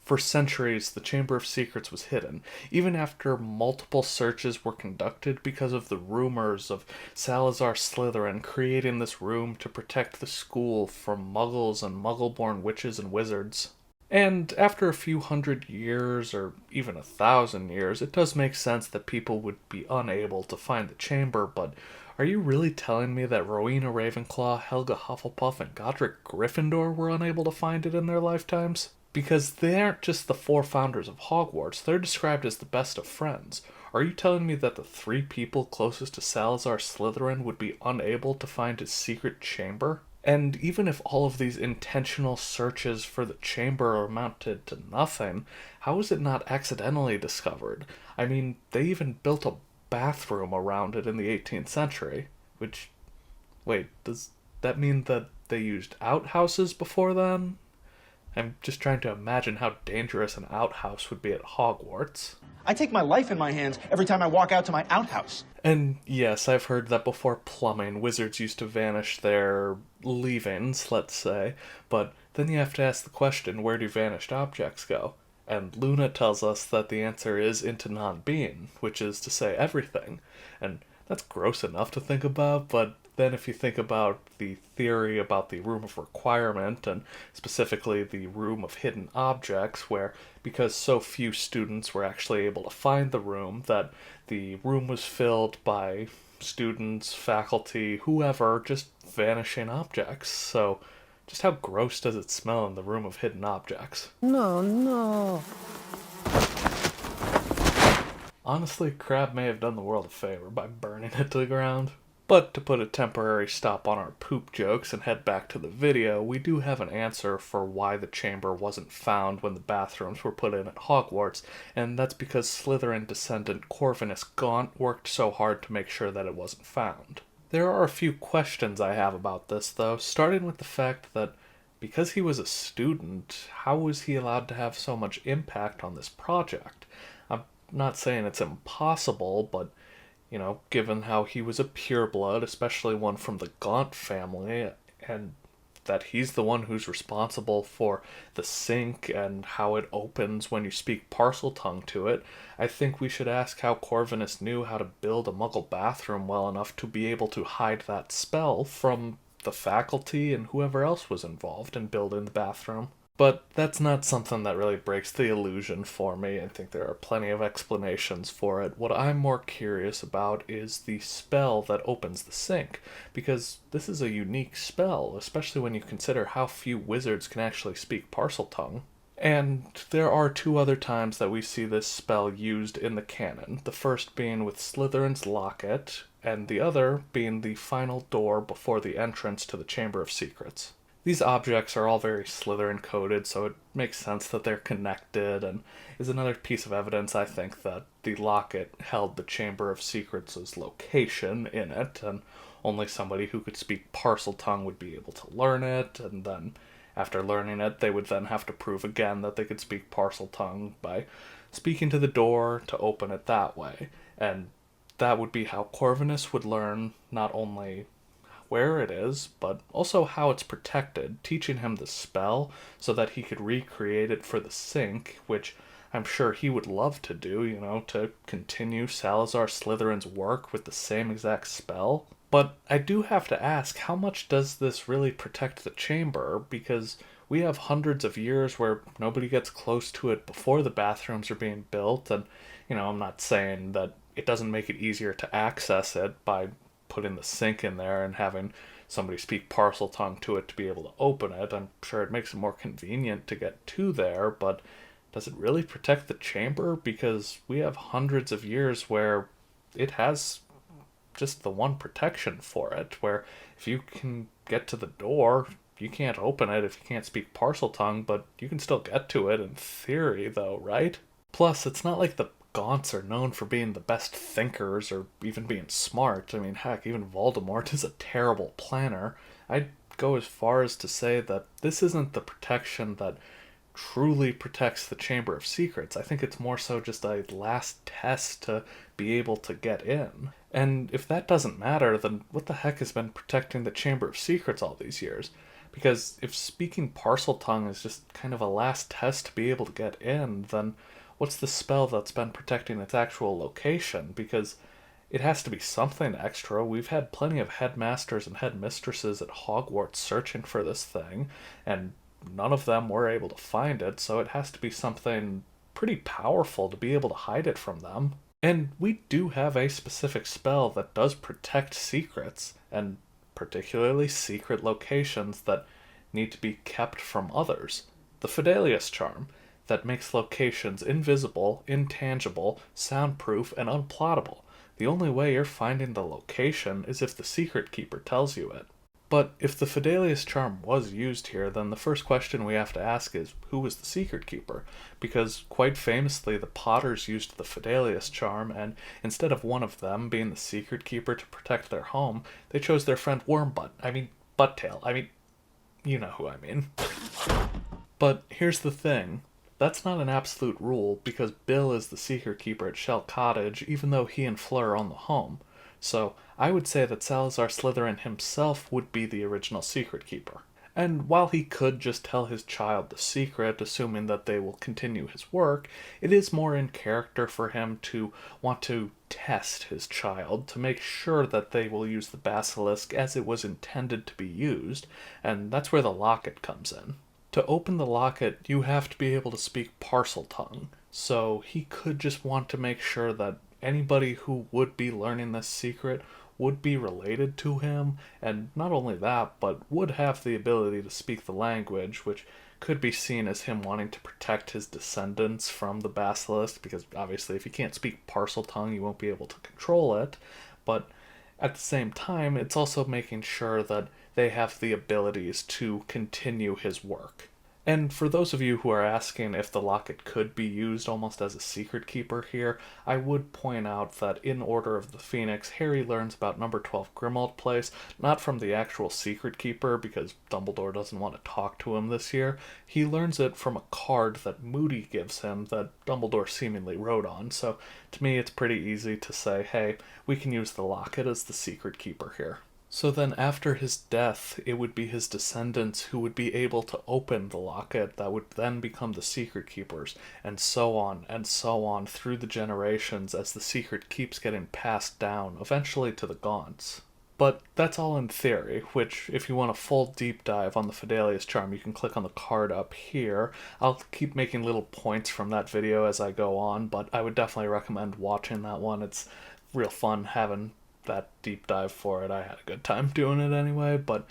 For centuries, the Chamber of Secrets was hidden, even after multiple searches were conducted because of the rumors of Salazar Slytherin creating this room to protect the school from muggles and muggle-born witches and wizards. And after a few hundred years, or even 1,000 years, it does make sense that people would be unable to find the chamber, but are you really telling me that Rowena Ravenclaw, Helga Hufflepuff, and Godric Gryffindor were unable to find it in their lifetimes? Because they aren't just the four founders of Hogwarts, they're described as the best of friends. Are you telling me that the three people closest to Salazar Slytherin would be unable to find his secret chamber? And even if all of these intentional searches for the chamber amounted to nothing, how was it not accidentally discovered? I mean, they even built a bathroom around it in the 18th century. Which, wait, does that mean that they used outhouses before then? I'm just trying to imagine how dangerous an outhouse would be at Hogwarts. I take my life in my hands every time I walk out to my outhouse. And yes, I've heard that before plumbing, wizards used to vanish their leavings, let's say, but then you have to ask the question, where do vanished objects go? And Luna tells us that the answer is into non-being, which is to say everything. And that's gross enough to think about, but then if you think about the theory about the room of requirement, and specifically the room of hidden objects, where because so few students were actually able to find the room, that the room was filled by students, faculty, whoever, just vanishing objects. So just how gross does it smell in the room of hidden objects? No, no. Honestly, Crabbe may have done the world a favor by burning it to the ground. But to put a temporary stop on our poop jokes and head back to the video, we do have an answer for why the chamber wasn't found when the bathrooms were put in at Hogwarts, and that's because Slytherin descendant Corvinus Gaunt worked so hard to make sure that it wasn't found. There are a few questions I have about this, though, starting with the fact that because he was a student, how was he allowed to have so much impact on this project? I'm not saying it's impossible, but given how he was a pureblood, especially one from the Gaunt family, and that he's the one who's responsible for the sink and how it opens when you speak Parseltongue to it, I think we should ask how Corvinus knew how to build a Muggle bathroom well enough to be able to hide that spell from the faculty and whoever else was involved in building the bathroom. But that's not something that really breaks the illusion for me. I think there are plenty of explanations for it. What I'm more curious about is the spell that opens the sink, because this is a unique spell, especially when you consider how few wizards can actually speak Parseltongue. And there are two other times that we see this spell used in the canon, the first being with Slytherin's locket, and the other being the final door before the entrance to the Chamber of Secrets. These objects are all very Slytherin coded, so it makes sense that they're connected, and is another piece of evidence, I think, that the locket held the Chamber of Secrets' location in it, and only somebody who could speak Parseltongue would be able to learn it, and then after learning it, they would then have to prove again that they could speak Parseltongue by speaking to the door to open it that way. And that would be how Corvinus would learn not only where it is, but also how it's protected, teaching him the spell so that he could recreate it for the sink, which I'm sure he would love to do, to continue Salazar Slytherin's work with the same exact spell. But I do have to ask, how much does this really protect the chamber? Because we have hundreds of years where nobody gets close to it before the bathrooms are being built, and, I'm not saying that it doesn't make it easier to access it by putting the sink in there and having somebody speak Parseltongue to it to be able to open it. I'm sure it makes it more convenient to get to there, but does it really protect the chamber? Because we have hundreds of years where it has just the one protection for it, where if you can get to the door, you can't open it if you can't speak Parseltongue, but you can still get to it in theory, though, right? Plus, it's not like the Gaunts are known for being the best thinkers or even being smart. I mean, heck, even Voldemort is a terrible planner. I'd go as far as to say that this isn't the protection that truly protects the Chamber of Secrets. I think it's more so just a last test to be able to get in. And if that doesn't matter, then what the heck has been protecting the Chamber of Secrets all these years? Because if speaking parcel tongue is just kind of a last test to be able to get in, then what's the spell that's been protecting its actual location? Because it has to be something extra. We've had plenty of headmasters and headmistresses at Hogwarts searching for this thing, and none of them were able to find it, so it has to be something pretty powerful to be able to hide it from them. And we do have a specific spell that does protect secrets, and particularly secret locations that need to be kept from others. The Fidelius charm, that makes locations invisible, intangible, soundproof, and unplottable. The only way you're finding the location is if the secret keeper tells you it. But if the Fidelius charm was used here, then the first question we have to ask is, who was the secret keeper? Because quite famously, the Potters used the Fidelius charm, and instead of one of them being the secret keeper to protect their home, they chose their friend Butttail. You know who I mean. But here's the thing. That's not an absolute rule, because Bill is the secret keeper at Shell Cottage, even though he and Fleur own the home. So I would say that Salazar Slytherin himself would be the original secret keeper. And while he could just tell his child the secret, assuming that they will continue his work, it is more in character for him to want to test his child to make sure that they will use the basilisk as it was intended to be used, and that's where the locket comes in. To open the locket, you have to be able to speak parcel tongue, so he could just want to make sure that anybody who would be learning this secret would be related to him, and not only that, but would have the ability to speak the language, which could be seen as him wanting to protect his descendants from the basilisk, because obviously if you can't speak parcel tongue, you won't be able to control it, but at the same time, it's also making sure that they have the abilities to continue his work. And for those of you who are asking if the locket could be used almost as a secret keeper here, I would point out that in Order of the Phoenix, Harry learns about number 12 Grimmauld Place, not from the actual secret keeper, because Dumbledore doesn't want to talk to him this year. He learns it from a card that Moody gives him that Dumbledore seemingly wrote on, so to me it's pretty easy to say, hey, we can use the locket as the secret keeper here. So then after his death, it would be his descendants who would be able to open the locket that would then become the secret keepers, and so on through the generations as the secret keeps getting passed down, eventually to the Gaunts. But that's all in theory, which, if you want a full deep dive on the Fidelius charm, you can click on the card up here. I'll keep making little points from that video as I go on, but I would definitely recommend watching that one. It's real fun having that deep dive for it. I had a good time doing it anyway, but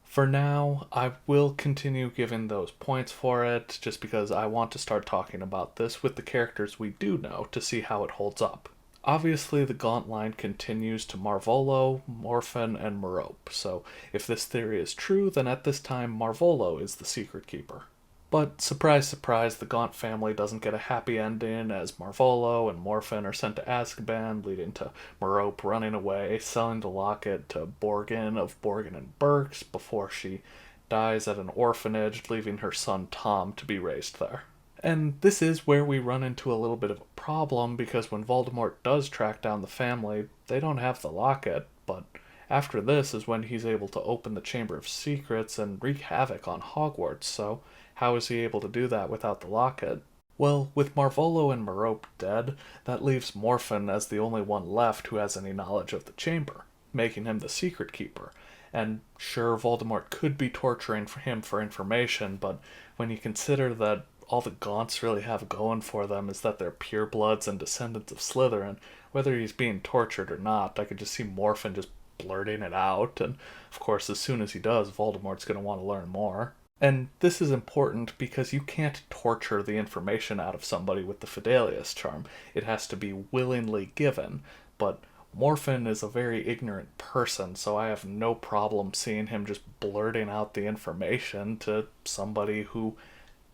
for now I will continue giving those points for it just because I want to start talking about this with the characters we do know to see how it holds up. Obviously the Gaunt line continues to Marvolo, Morphin, and Merope, so if this theory is true, then at this time Marvolo is the secret keeper. But surprise, surprise, the Gaunt family doesn't get a happy ending as Marvolo and Morphin are sent to Azkaban, leading to Merope running away, selling the locket to Borgin of Borgin and Burkes before she dies at an orphanage, leaving her son Tom to be raised there. And this is where we run into a little bit of a problem, because when Voldemort does track down the family, they don't have the locket, but after this is when he's able to open the Chamber of Secrets and wreak havoc on Hogwarts, so how is he able to do that without the locket? Well, with Marvolo and Merope dead, that leaves Morphin as the only one left who has any knowledge of the chamber, making him the secret keeper. And sure, Voldemort could be torturing him for information, but when you consider that all the Gaunts really have going for them is that they're purebloods and descendants of Slytherin, whether he's being tortured or not, I could just see Morphin just blurting it out, and of course as soon as he does, Voldemort's going to want to learn more. And this is important because you can't torture the information out of somebody with the Fidelius charm. It has to be willingly given, but Morphin is a very ignorant person, so I have no problem seeing him just blurting out the information to somebody who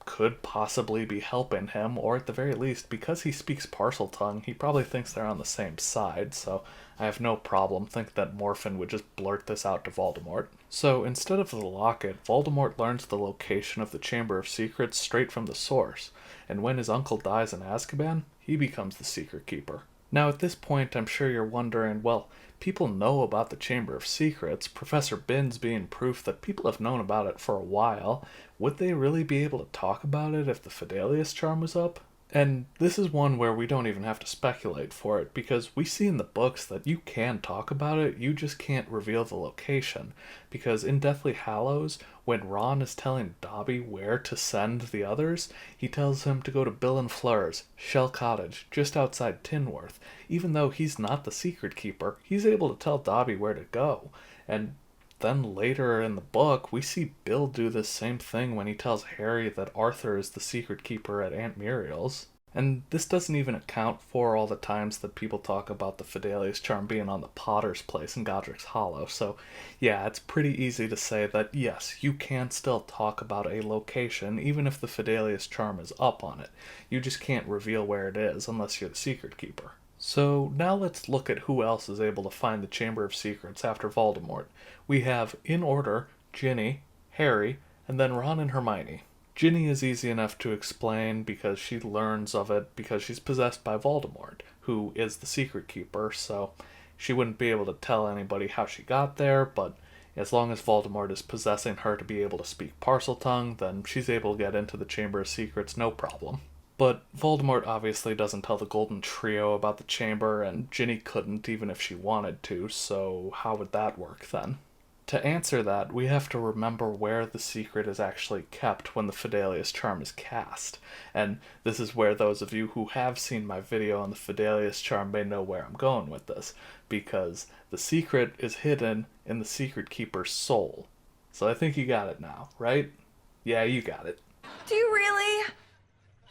could possibly be helping him, or at the very least, because he speaks parcel tongue, he probably thinks they're on the same side, so I have no problem thinking that Morphin would just blurt this out to Voldemort. So instead of the locket, Voldemort learns the location of the Chamber of Secrets straight from the source, and when his uncle dies in Azkaban, he becomes the secret keeper. Now, at this point, I'm sure you're wondering, well, people know about the Chamber of Secrets, Professor Binns being proof that people have known about it for a while. Would they really be able to talk about it if the Fidelius charm was up? And this is one where we don't even have to speculate for it, because we see in the books that you can talk about it, you just can't reveal the location. Because in Deathly Hallows, when Ron is telling Dobby where to send the others, he tells him to go to Bill and Fleur's, Shell Cottage, just outside Tinworth. Even though he's not the secret keeper, he's able to tell Dobby where to go. And then later in the book, we see Bill do this same thing when he tells Harry that Arthur is the secret keeper at Aunt Muriel's. And this doesn't even account for all the times that people talk about the Fidelius charm being on the Potter's place in Godric's Hollow. So, yeah, it's pretty easy to say that yes, you can still talk about a location even if the Fidelius charm is up on it. You just can't reveal where it is unless you're the secret keeper. So now let's look at who else is able to find the Chamber of Secrets after Voldemort. We have, in order, Ginny, Harry, and then Ron and Hermione. Ginny is easy enough to explain because she learns of it because she's possessed by Voldemort, who is the secret keeper, so she wouldn't be able to tell anybody how she got there, but as long as Voldemort is possessing her to be able to speak Parseltongue, then she's able to get into the Chamber of Secrets no problem. But Voldemort obviously doesn't tell the Golden Trio about the chamber, and Ginny couldn't even if she wanted to, so how would that work then? To answer that, we have to remember where the secret is actually kept when the Fidelius charm is cast. And this is where those of you who have seen my video on the Fidelius charm may know where I'm going with this, because the secret is hidden in the secret keeper's soul. So I think you got it now, right? Yeah, you got it. Do you really?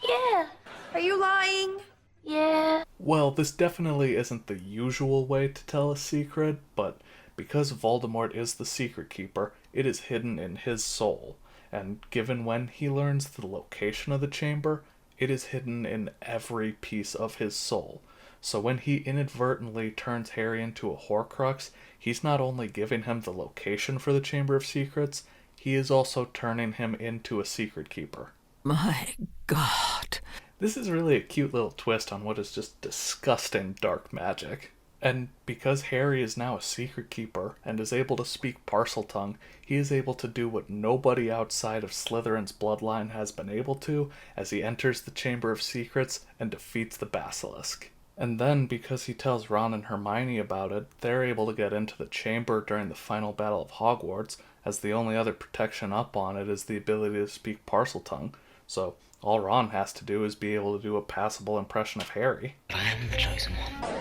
Yeah. Are you lying? Yeah. Well, this definitely isn't the usual way to tell a secret, but because Voldemort is the secret keeper, it is hidden in his soul. And given when he learns the location of the chamber, it is hidden in every piece of his soul. So when he inadvertently turns Harry into a Horcrux, he's not only giving him the location for the Chamber of Secrets, he is also turning him into a secret keeper. My God. This is really a cute little twist on what is just disgusting dark magic. And because Harry is now a secret keeper and is able to speak Parseltongue, he is able to do what nobody outside of Slytherin's bloodline has been able to as he enters the Chamber of Secrets and defeats the Basilisk. And then, because he tells Ron and Hermione about it, they're able to get into the chamber during the final battle of Hogwarts, as the only other protection up on it is the ability to speak Parseltongue. So all Ron has to do is be able to do a passable impression of Harry. I am the chosen one.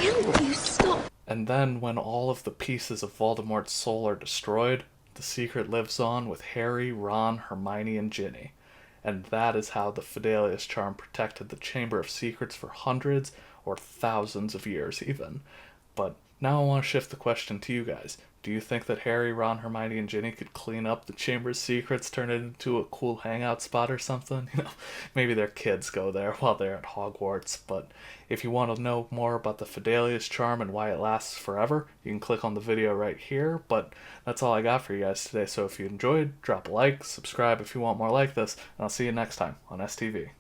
Will you stop? And then when all of the pieces of Voldemort's soul are destroyed, the secret lives on with Harry, Ron, Hermione, and Ginny. And that is how the Fidelius charm protected the Chamber of Secrets for hundreds or thousands of years even. But now I want to shift the question to you guys. Do you think that Harry, Ron, Hermione, and Ginny could clean up the Chamber's Secrets, turn it into a cool hangout spot or something? You know, maybe their kids go there while they're at Hogwarts. But if you want to know more about the Fidelius charm and why it lasts forever, you can click on the video right here. But that's all I got for you guys today. So if you enjoyed, drop a like, subscribe if you want more like this, and I'll see you next time on STV.